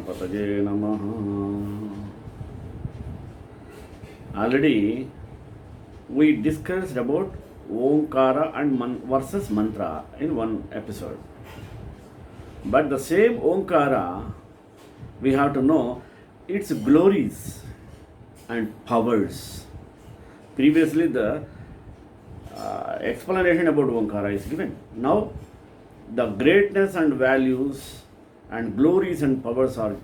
Ganapataje Namaha. Already we discussed about Omkara and versus mantra in one episode. But the same Omkara, we have to know its glories and powers. Previously, the explanation about Omkara is given. Now, the greatness and values and glories and powers are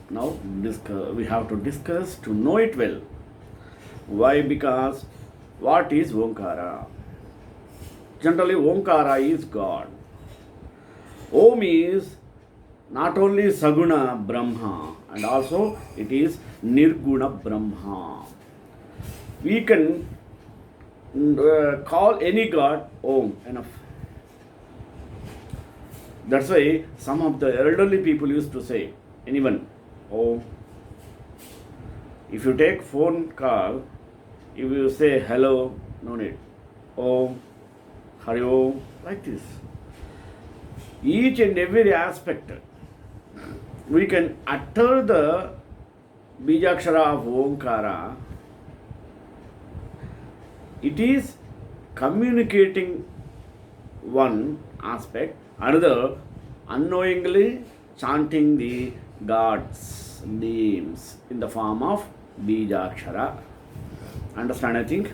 now we have to discuss to know it well. Why? Because what is Omkara? Generally, Omkara is God. Om is not only Saguna Brahma, and also it is Nirguna Brahma. We can call any God Om, enough. That's why some of the elderly people used to say, anyone, Om. If you take phone call, if you say hello, no need. Om, Hari Om, like this. Each and every aspect, we can utter the Bijakshara of Omkara. It is communicating one aspect, another unknowingly chanting the God's names in the form of Bijakshara. Understand, I think?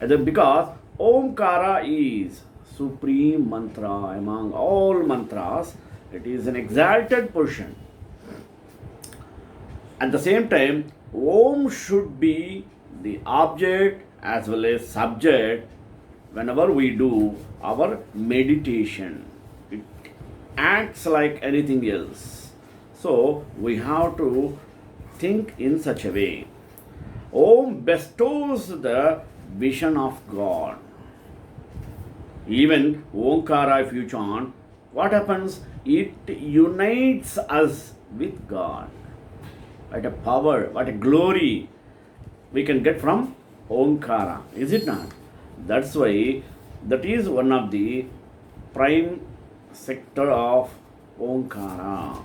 Because Omkara is supreme mantra among all mantras. It is an exalted portion. At the same time, Om should be the object as well as subject whenever we do our meditation. It acts like anything else. So we have to think in such a way. Om bestows the vision of God. Even Omkara, if you chant, what happens? It unites us with God. What a power, what a glory we can get from Omkara, is it not? That's why that is one of the prime sector of Omkara.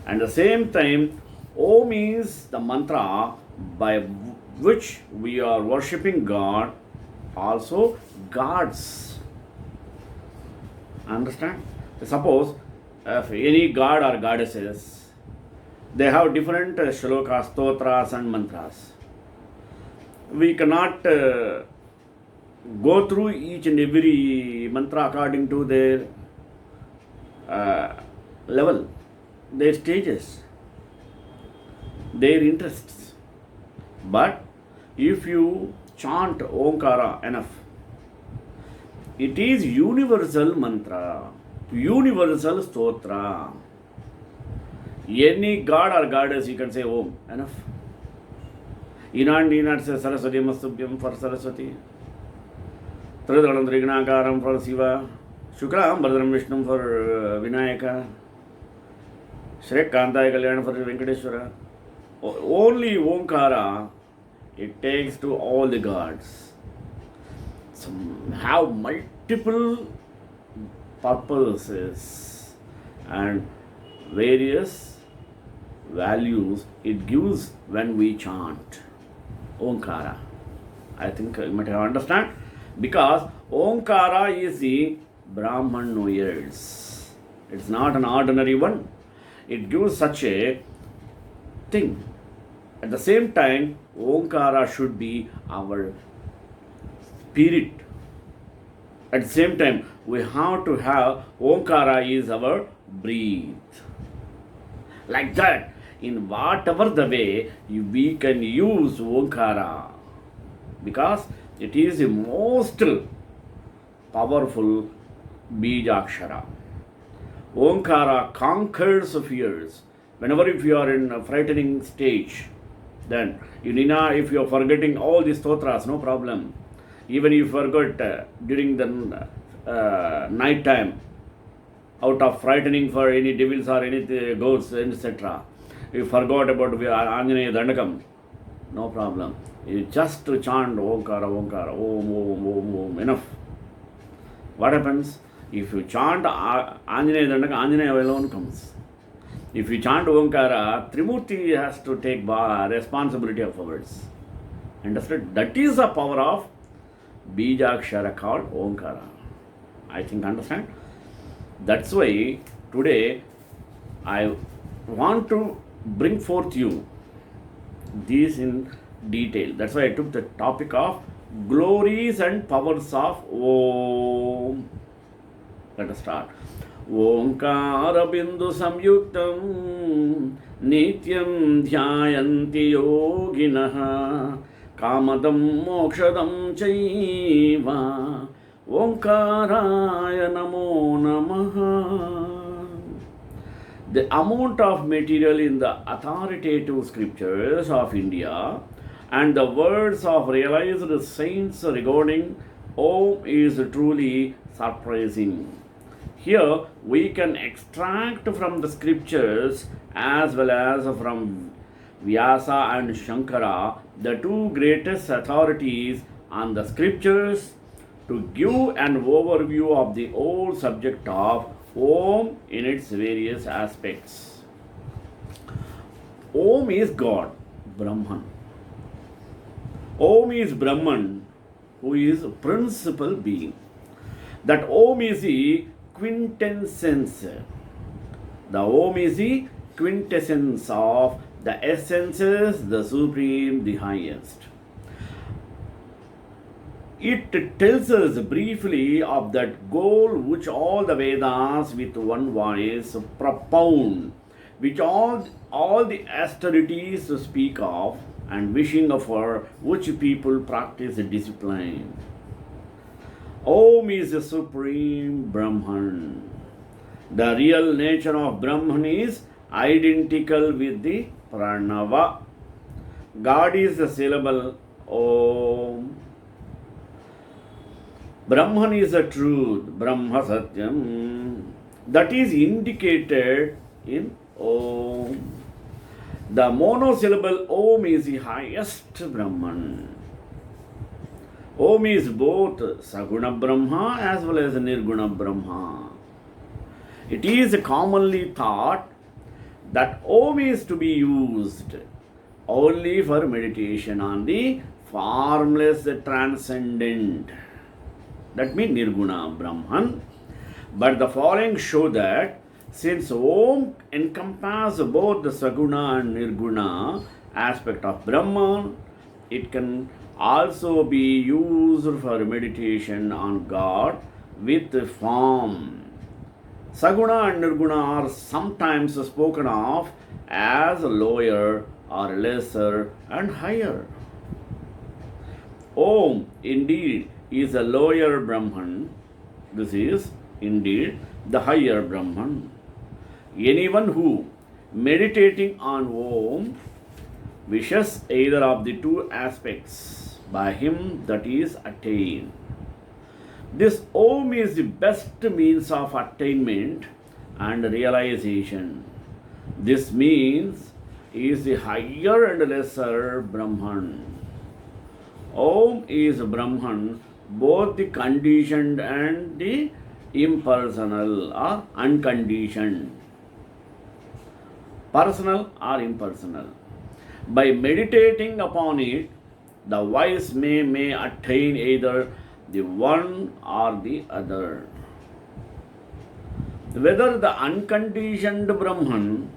And at the same time, Om is the mantra by which we are worshipping God, also gods. Understand? Suppose if any god or goddesses, they have different shlokas, stotras and mantras. We cannot go through each and every mantra according to their level, their stages, their interests. But if you chant Omkara enough, it is universal mantra, universal stotra. Any god or goddess you can say Om, enough. Need not say Saraswati Mastubhyam for Saraswati. Tridhalam Trigunakaram for Shiva. Shuklam Bhadram Vishnum for Vinayaka. Shrek Kantaya Kalyan for Venkateshwara. Only Omkara, it takes to all the gods. Some have multiple purposes and various values it gives when we chant Omkara. I think you might have understand, because Omkara is the Brahman ears. It's not an ordinary one. It gives such a thing. At the same time, Omkara should be our spirit. At the same time, we have to have Omkara is our breath. Like that, in whatever the way, we can use Omkara, because it is the most powerful Bijakshara. Omkara conquers fears. Whenever if you are in a frightening stage, then you need not, if you are forgetting all these stotras, no problem. Even if you forgot during the night time, out of frightening for any devils or any ghosts, etc. You forgot about Anjaneya Dandakam, no problem. You just chant Omkara, Omkara, Om, Om, Om, Om, enough. What happens? If you chant Anjaneya Dandaka, Anjaneya alone comes. If you chant Omkara, Trimurti has to take responsibility of words. Understood? That is the power of Bijakshara called Omkara. I think understand? That's why today I want to bring forth you these in detail. That's why I took the topic of glories and powers of Om. Let us start. Omkara bindu samyuktam nityam dhyayanti yoginaha kamadam mokshadam chaiva Omkaraya namo namaha. The amount of material in the authoritative scriptures of India and the words of realized saints regarding Om is truly surprising. Here we can extract from the scriptures as well as from Vyasa and Shankara, the two greatest authorities on the scriptures, to give an overview of the whole subject of Om in its various aspects. Om is God, Brahman. Om is Brahman, who is principal being. That Om is the quintessence. The Om is the quintessence of the essences, the supreme, the highest. It tells us briefly of that goal which all the Vedas with one voice propound, which all the austerities speak of, and wishing for which people practice discipline. Om is the supreme Brahman. The real nature of Brahman is identical with the Pranava. God is the syllable Om. Brahman is the truth, Brahma Satyam. That is indicated in Om. The monosyllable Om is the highest Brahman. Om is both Saguna Brahma as well as Nirguna Brahma. It is commonly thought that Om is to be used only for meditation on the formless transcendent. That means Nirguna Brahman. But the following show that since Om encompasses both the Saguna and Nirguna aspect of Brahman, it can also be used for meditation on God with form. Saguna and Nirguna are sometimes spoken of as lower or lesser and higher. Om indeed is a lower Brahman. This is indeed the higher Brahman. Anyone who meditating on Om wishes either of the two aspects, by him that is attained. This Om is the best means of attainment and realization. This means is the higher and lesser Brahman. Om is Brahman, both the conditioned and the impersonal or unconditioned, personal or impersonal. By meditating upon it, the wise may attain either the one or the other. Whether the unconditioned Brahman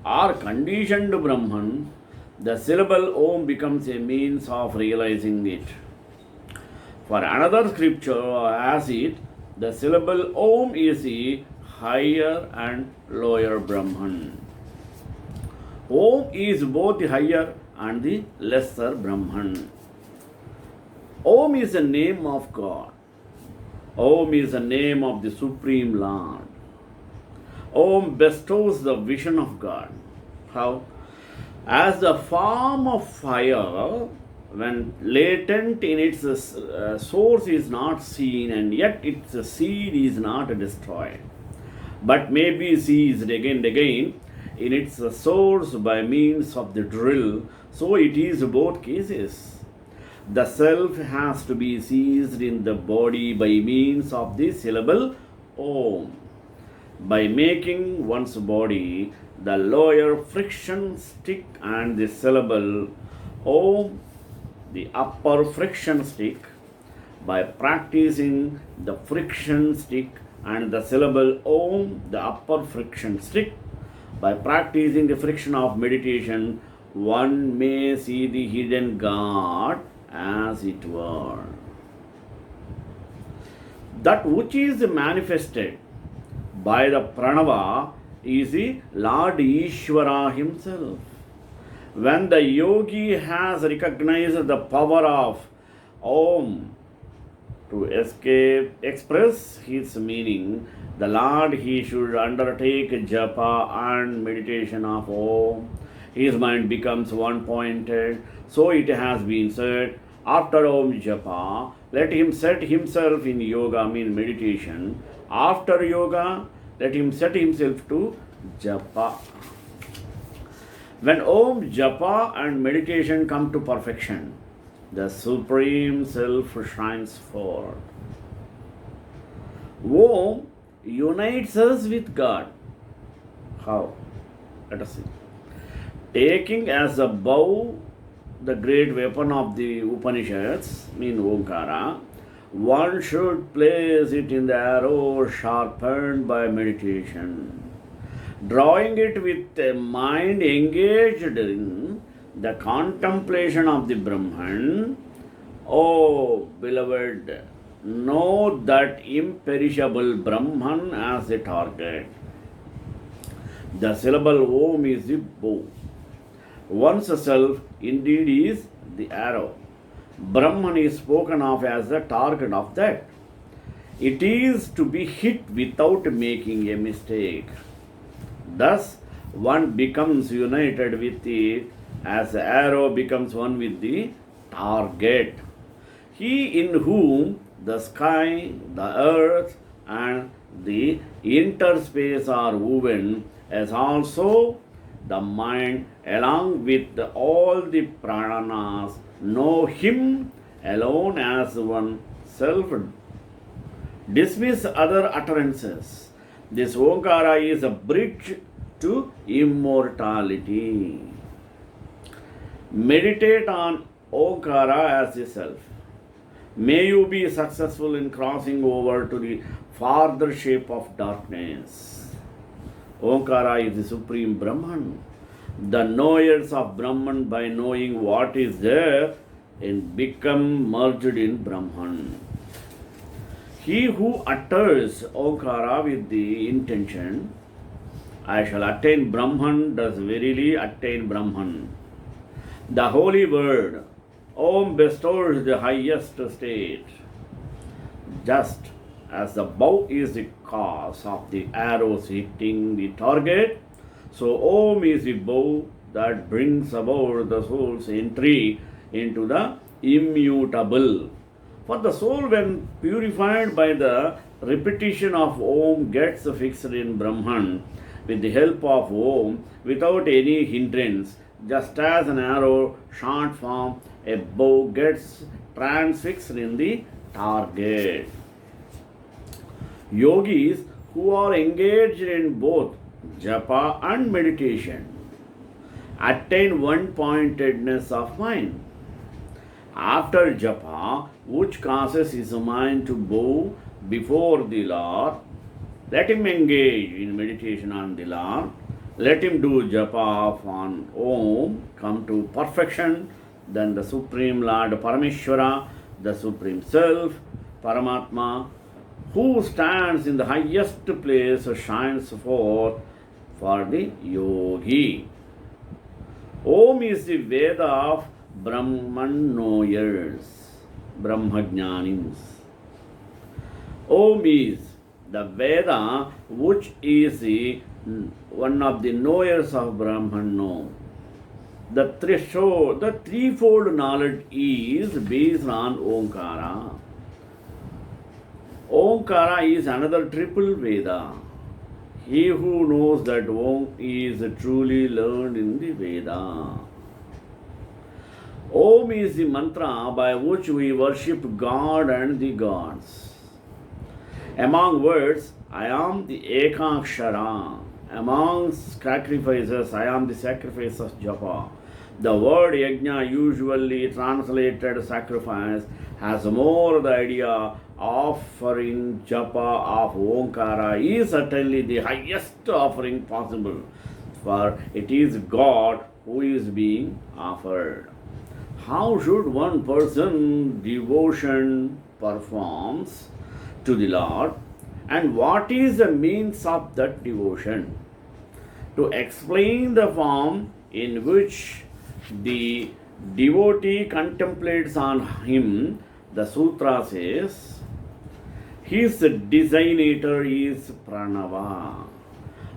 or conditioned Brahman, the syllable Om becomes a means of realizing it. For another scripture has it, the syllable Om is the higher and lower Brahman. Om is both the higher and the lesser Brahman. Om is the name of God. Om is the name of the Supreme Lord. Om bestows the vision of God. How? As the form of fire, when latent in its source is not seen and yet its seed is not destroyed, but may be seized again and again in its source by means of the drill, so it is both cases. The self has to be seized in the body by means of the syllable Om. by making one's body the lower friction stick and the syllable Om the upper friction stick, by practicing the friction stick and the syllable Om the upper friction stick, by practicing the friction of meditation, one may see the hidden God as it were. That which is manifested by the pranava is the Lord Ishvara himself. When the yogi has recognized the power of Om to express his meaning, the Lord he should undertake japa and meditation of Om. His mind becomes one pointed. So it has been said, after Om japa, let him set himself in yoga, mean meditation. After yoga, let him set himself to japa. When Om japa and meditation come to perfection, the Supreme Self shines forth. Om unites us with God. How? Let us see. Taking as a bow the great weapon of the Upanishads, mean Omkara, one should place it in the arrow sharpened by meditation. Drawing it with a mind engaged in the contemplation of the Brahman, O beloved, know that imperishable Brahman as a target. The syllable Om is the bow. One's self indeed is the arrow. Brahman is spoken of as the target of that. It is to be hit without making a mistake. Thus, one becomes united with it as the arrow becomes one with the target. He in whom the sky, the earth, and the interspace are woven, as also the mind, along with all the pranas, know him alone as one self. Dismiss other utterances. This Omkara is a bridge to immortality. Meditate on Omkara as the self. May you be successful in crossing over to the farther shape of darkness. Omkara is the Supreme Brahman. The knowers of Brahman, by knowing what is there, and become merged in Brahman. He who utters Omkara with the intention, I shall attain Brahman, does verily attain Brahman. The holy word, Om, bestows the highest state. Just as the bow is the cause of the arrows hitting the target, so Om is the bow that brings about the soul's entry into the immutable. For the soul, when purified by the repetition of Om, gets fixed in Brahman with the help of Om without any hindrance, just as an arrow shot from a bow gets transfixed in the target. Yogis who are engaged in both japa and meditation attain one pointedness of mind. After japa, which causes his mind to bow before the Lord, let him engage in meditation on the Lord. Let him do japa on Om, come to perfection. Then the Supreme Lord Parameshwara, the Supreme Self, Paramatma, who stands in the highest place, shines forth for the yogi. Om is the Veda of Brahman knowers, Brahmajnanis. Om is the Veda which is the one of the knowers of Brahman know. The threefold knowledge is based on Omkara. Omkara is another triple Veda. He who knows that Om is truly learned in the Veda. Om is the mantra by which we worship God and the gods. Among words, I am the Ekakshara. Among sacrifices, I am the sacrifice of japa. The word yajna, usually translated sacrifice, has more the idea offering japa of Omkara is certainly the highest offering possible, for it is God who is being offered. How should one person devotion performs to the Lord, and what is the means of that devotion? To explain the form in which the devotee contemplates on him, the sutra says, his designator is Pranava.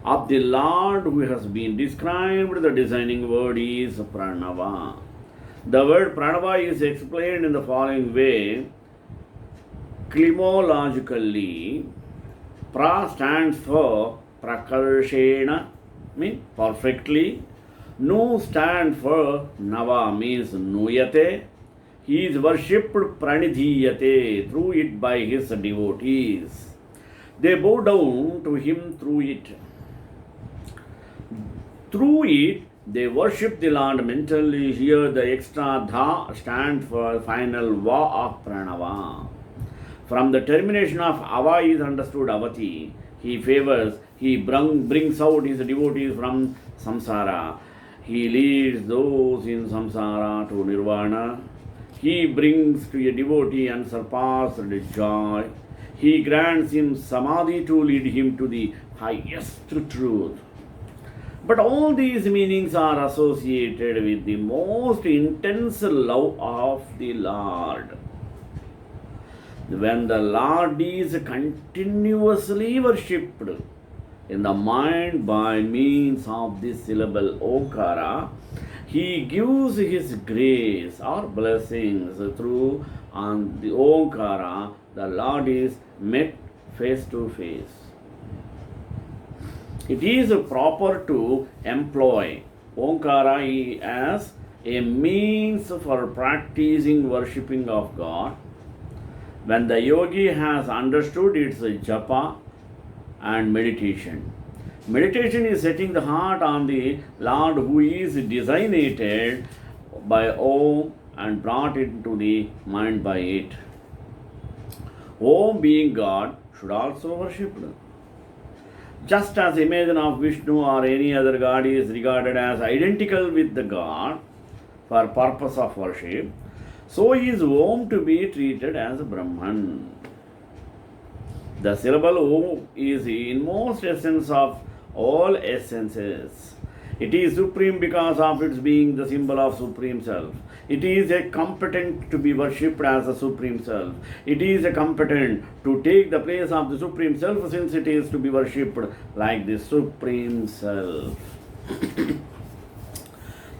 Of the Lord who has been described, the designing word is Pranava. The word Pranava is explained in the following way. Climologically, pra stands for prakarshena, means perfectly. Nu stands for nava, means nuyate. He is worshipped pranidhiyate, through it by his devotees. They bow down to him through it. Through it, they worship the Lord mentally. Here, the extra dha stands for final va of pranava. From the termination of ava is understood avati. He favors, he brings out his devotees from samsara. He leads those in samsara to nirvana. He brings to a devotee unsurpassed joy. He grants him samadhi to lead him to the highest truth. But all these meanings are associated with the most intense love of the Lord. When the Lord is continuously worshipped in the mind by means of this syllable Omkara, he gives his grace or blessings through on the Omkara. The Lord is met face to face. It is proper to employ Omkara as a means for practicing worshipping of God. When the yogi has understood its japa and meditation. Meditation is setting the heart on the Lord who is designated by Om and brought into the mind by it. Om being God should also worship. Just as image of Vishnu or any other god is regarded as identical with the God for purpose of worship, so is Om to be treated as Brahman. The syllable Om is the inmost essence of all essences. It is supreme because of its being the symbol of Supreme Self. It is a competent to be worshipped as the Supreme Self. It is a competent to take the place of the Supreme Self, since it is to be worshipped like the Supreme Self.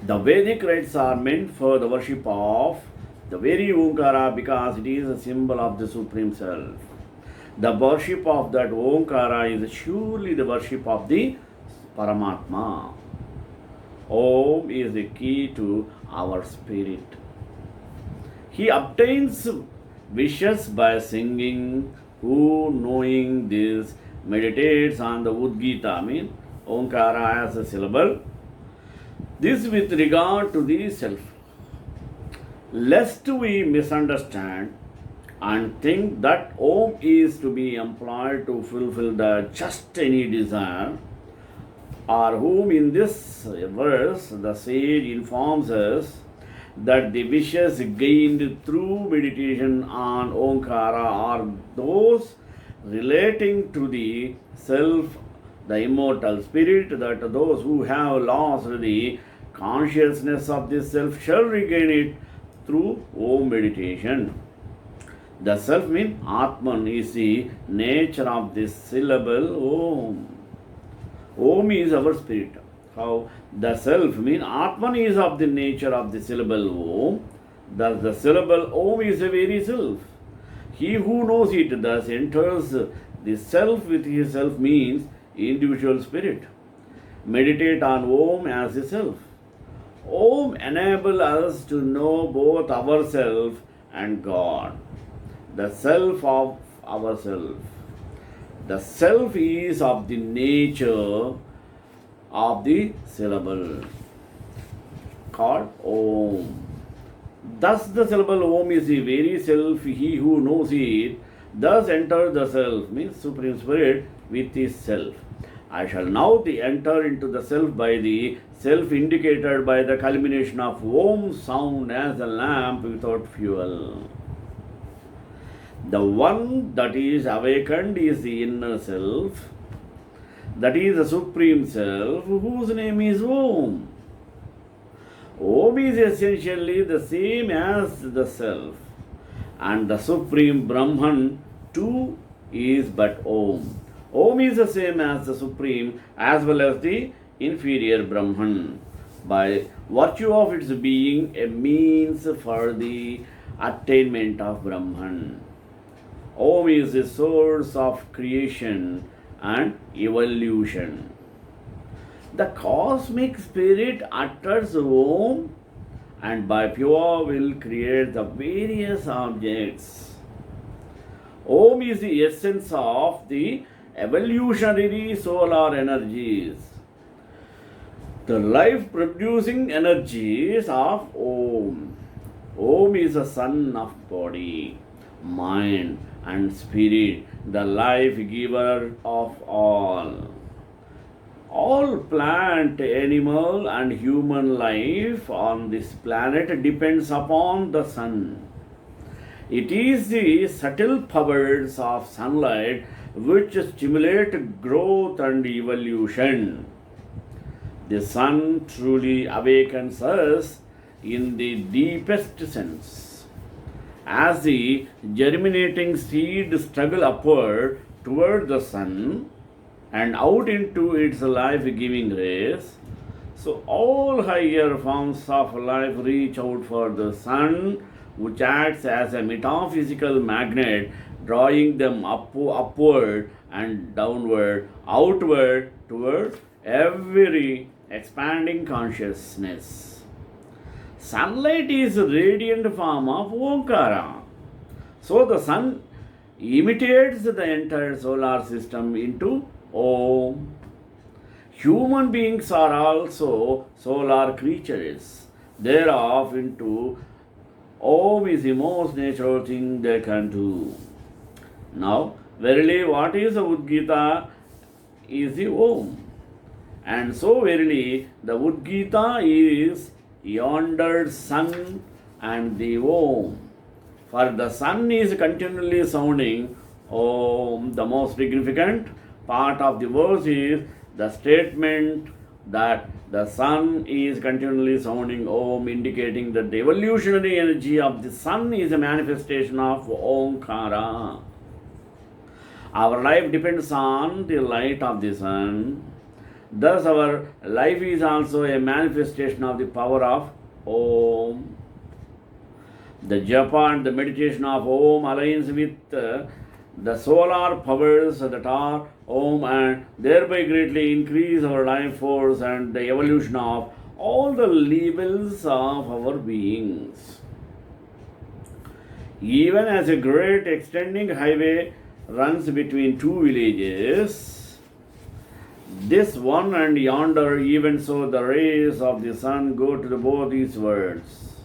The Vedic rites are meant for the worship of the very Omkara because it is a symbol of the Supreme Self. The worship of that Omkara is surely the worship of the Paramatma. Om is the key to our spirit. He obtains wishes by singing. Who, knowing this, meditates on the Udgita, mean Omkara as a syllable. This with regard to the self. Lest we misunderstand and think that Om is to be employed to fulfill the just any desire, or whom in this verse the sage informs us that the wishes gained through meditation on Omkara are those relating to the self, the immortal spirit, that those who have lost the consciousness of this self shall regain it through Om meditation. The self means Atman is the nature of this syllable Om. Om is our spirit. How? The self means Atman is of the nature of the syllable Om. Thus the syllable Om is the very self. He who knows it thus enters the self with his self means individual spirit. Meditate on Om as the self. Om enables us to know both ourselves and God, the self of ourselves. The self is of the nature of the syllable called Om. Thus, the syllable Om is the very self, he who knows it, thus enters the self, means Supreme Spirit with his self. I shall now enter into the self by the self indicated by the culmination of Om sound as a lamp without fuel. The one that is awakened is the inner self, that is the Supreme Self, whose name is Om. Om is essentially the same as the Self, and the Supreme Brahman too is but Om. Om is the same as the Supreme as well as the inferior Brahman, by virtue of its being a means for the attainment of Brahman. Om is the source of creation and evolution. The cosmic spirit utters Om and by pure will create the various objects. Om is the essence of the evolutionary solar energies, the life producing energies of Om. Om is the sun of body, mind, and spirit, the life giver of all. All plant, animal, and human life on this planet depends upon the sun. It is the subtle powers of sunlight which stimulate growth and evolution. The sun truly awakens us in the deepest sense. As the germinating seed struggles upward toward the sun and out into its life-giving rays, so all higher forms of life reach out for the sun, which acts as a metaphysical magnet, drawing them upward and downward, outward, toward every expanding consciousness. Sunlight is a radiant form of Omkara. So the sun imitates the entire solar system into Om. Human beings are also solar creatures. Thereof into Om is the most natural thing they can do. Now, verily, what is the Udgita is the Om. And so verily, the Udgita is yonder sun and the Om. For the sun is continually sounding Om. The most significant part of the verse is the statement that the sun is continually sounding Om, indicating that the evolutionary energy of the sun is a manifestation of Omkara. Our life depends on the light of the sun. Thus, our life is also a manifestation of the power of Om. The japa and the meditation of Om aligns with the solar powers that are Om and thereby greatly increase our life force and the evolution of all the levels of our beings. Even as a great extending highway runs between two villages, this one and yonder, even so the rays of the sun go to both eastwards.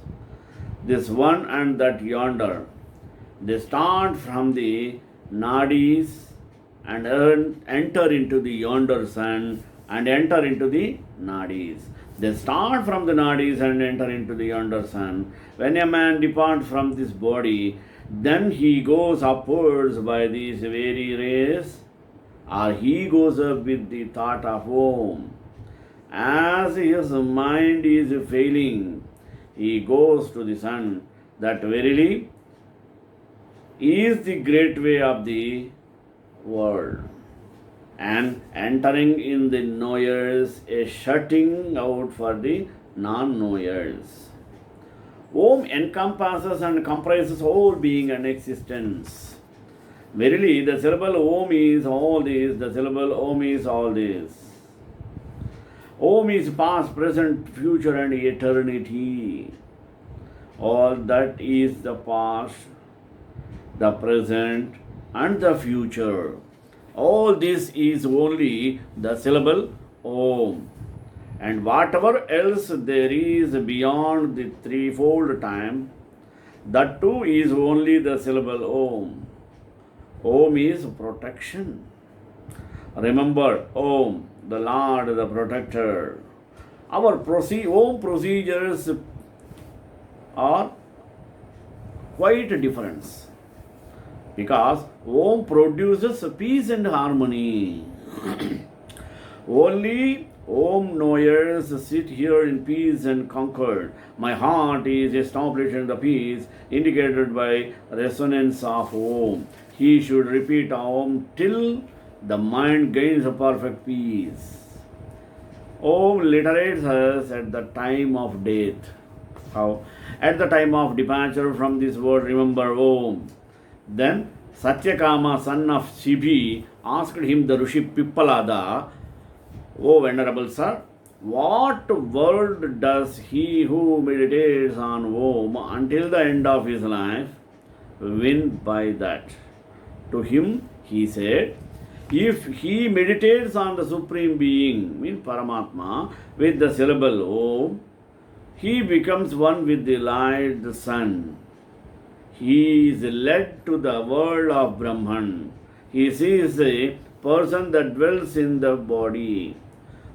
This one and that yonder, they start from the nadis and enter into the yonder sun and enter into the nadis. They start from the nadis and enter into the yonder sun. When a man departs from this body, then he goes upwards by these very rays, or he goes up with the thought of Om. As his mind is failing, he goes to the sun. That verily is the great way of the world, and entering in the knowers, a shutting out for the non-knowers. Om encompasses and comprises all being and existence. Verily, the syllable Om is all this, the syllable Om is all this. Om is past, present, future, and eternity. All that is the past, the present, and the future. All this is only the syllable Om. And whatever else there is beyond the threefold time, that too is only the syllable Om. Om is protection. Remember Om, the Lord, the protector. Our Om procedures are quite different because Om produces peace and harmony. Only Om knowers sit here in peace and concord. My heart is established in the peace indicated by resonance of Om. He should repeat Om till the mind gains a perfect peace. Om literates us at the time of death. How? At the time of departure from this world, remember Om. Then Satyakama, son of Shibhi, asked him, the Rishi Pippalada, O Venerable Sir, what world does he who meditates on Om until the end of his life win by that? To him he said, if he meditates on the Supreme Being, means Paramatma, with the syllable Om, he becomes one with the light, the sun. He is led to the world of Brahman. He sees a person that dwells in the body,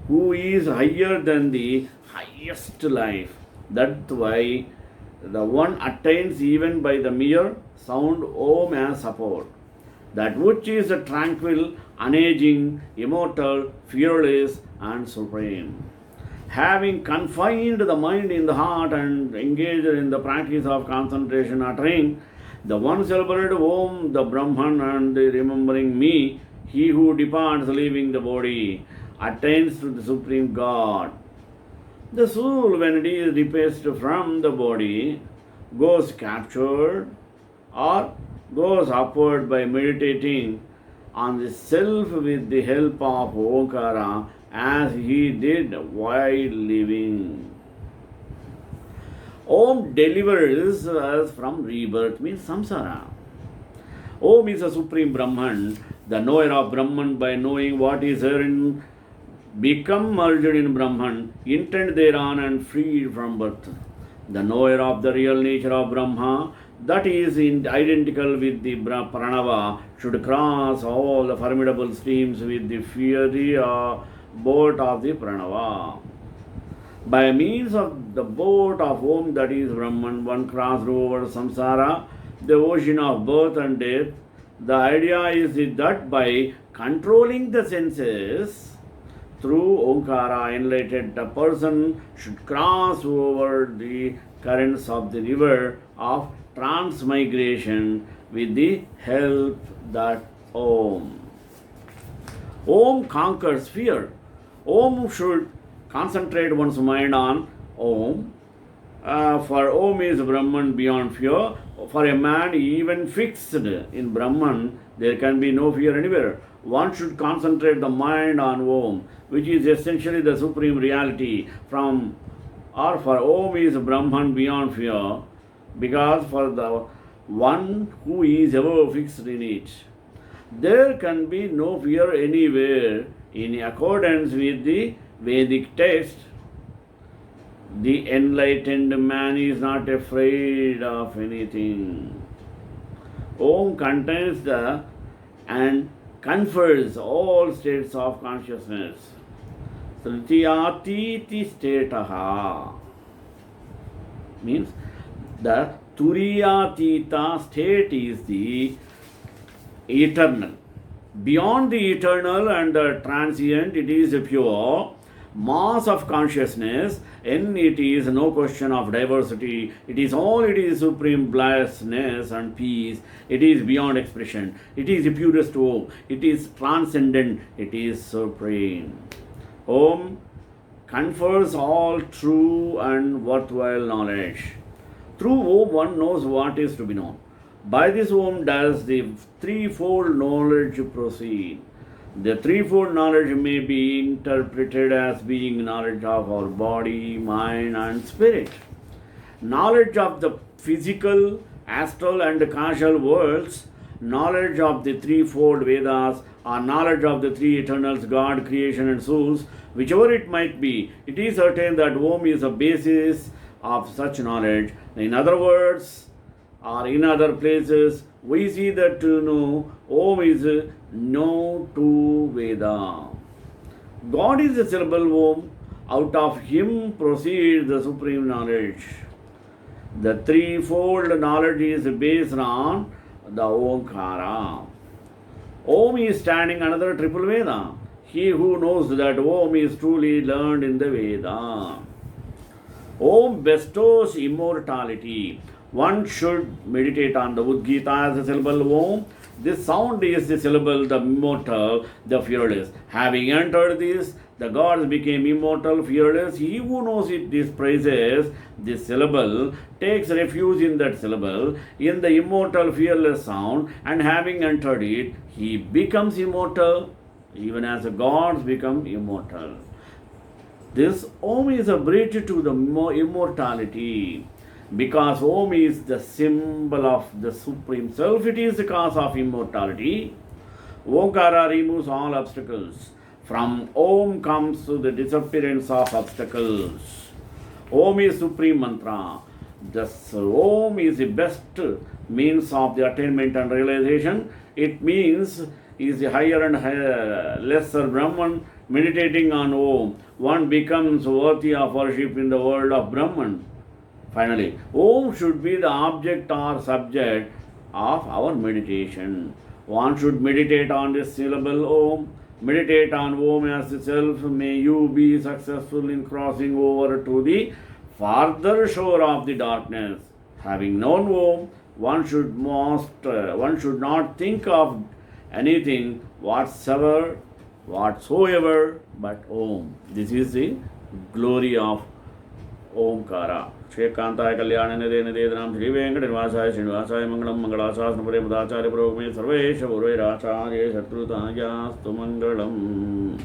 who is higher than the highest life. That's why the one attains even by the mere sound Om as support. That which is tranquil, unaging, immortal, fearless, and supreme. Having confined the mind in the heart and engaged in the practice of concentration, uttering the one celebrated Om, the Brahman, and remembering me, he who departs leaving the body attains to the Supreme God. The soul, when it is replaced from the body, goes captured or goes upward by meditating on the self with the help of Omkara as he did while living. Om delivers us from rebirth, means samsara. Om is a supreme Brahman, the knower of Brahman by knowing what is therein, become merged in Brahman, intent thereon and freed from birth. The knower of the real nature of Brahma, that is identical with the Pranava, should cross all the formidable streams with the fiery boat of the Pranava. By means of the boat of Om, that is Brahman, one crossed over samsara, the ocean of birth and death. The idea is that by controlling the senses through Omkara enlightened, a person should cross over the currents of the river of transmigration with the help that Om. Om conquers fear. Om should concentrate one's mind on Om. For Om is Brahman beyond fear. For a man even fixed in Brahman, there can be no fear anywhere. One should concentrate the mind on Om, which is essentially the supreme reality. For Om is Brahman beyond fear, because for the one who is ever fixed in it, there can be no fear anywhere. In accordance with the Vedic text, the enlightened man is not afraid of anything. Om contains the and confers all states of consciousness. Tritiyatiti stetaha means the Turiyatita state is the eternal. Beyond the eternal and the transient, it is a pure mass of consciousness, and it is no question of diversity. It is supreme blessedness and peace. It is beyond expression. It is the purest Om. It is transcendent. It is supreme. Om confers all true and worthwhile knowledge. Through Om, one knows what is to be known. By this Om does the threefold knowledge proceed. The threefold knowledge may be interpreted as being knowledge of our body, mind, and spirit. Knowledge of the physical, astral, and causal worlds knowledge of the threefold Vedas or knowledge of the three eternals, God, creation, and souls, whichever it might be, it is certain that Om is the basis of such knowledge. In other words, or in other places, we see that Om is no to Veda. God is the syllable Om. Out of Him proceeds the supreme knowledge. The threefold knowledge is based on the Omkara. Om is standing another triple Veda. He who knows that Om is truly learned in the Veda. Om bestows immortality. One should meditate on the Udgita as a syllable Om. This sound is the syllable, the immortal, the fearless. Having entered this, the gods became immortal, fearless. He who knows it, this praises this syllable, takes refuge in that syllable, in the immortal, fearless sound, and having entered it, he becomes immortal, even as the gods become immortal. This Om is a bridge to the immortality. Because Om is the symbol of the Supreme Self, it is the cause of immortality. Omkara removes all obstacles. From Om comes the disappearance of obstacles. Om is supreme mantra. Thus, Om is the best means of the attainment and realization. It means is the higher and higher, lesser Brahman. Meditating on Om, one becomes worthy of worship in the world of Brahman. Finally, Om should be the object or subject of our meditation. One should meditate on this syllable Om. Meditate on Om as itself. May you be successful in crossing over to the farther shore of the darkness. Having known Om, one should not think of anything whatsoever but Om. This is the glory of Omkara. Shrekantāya Kalyananidhe Nidedhanam Shri Venkatanivasaaya Srinivasaaya Mangalam Mangalasasana Madacharya Purogamesh Sarvesha Urvairacharya Shatrutaya Stu Mangalam.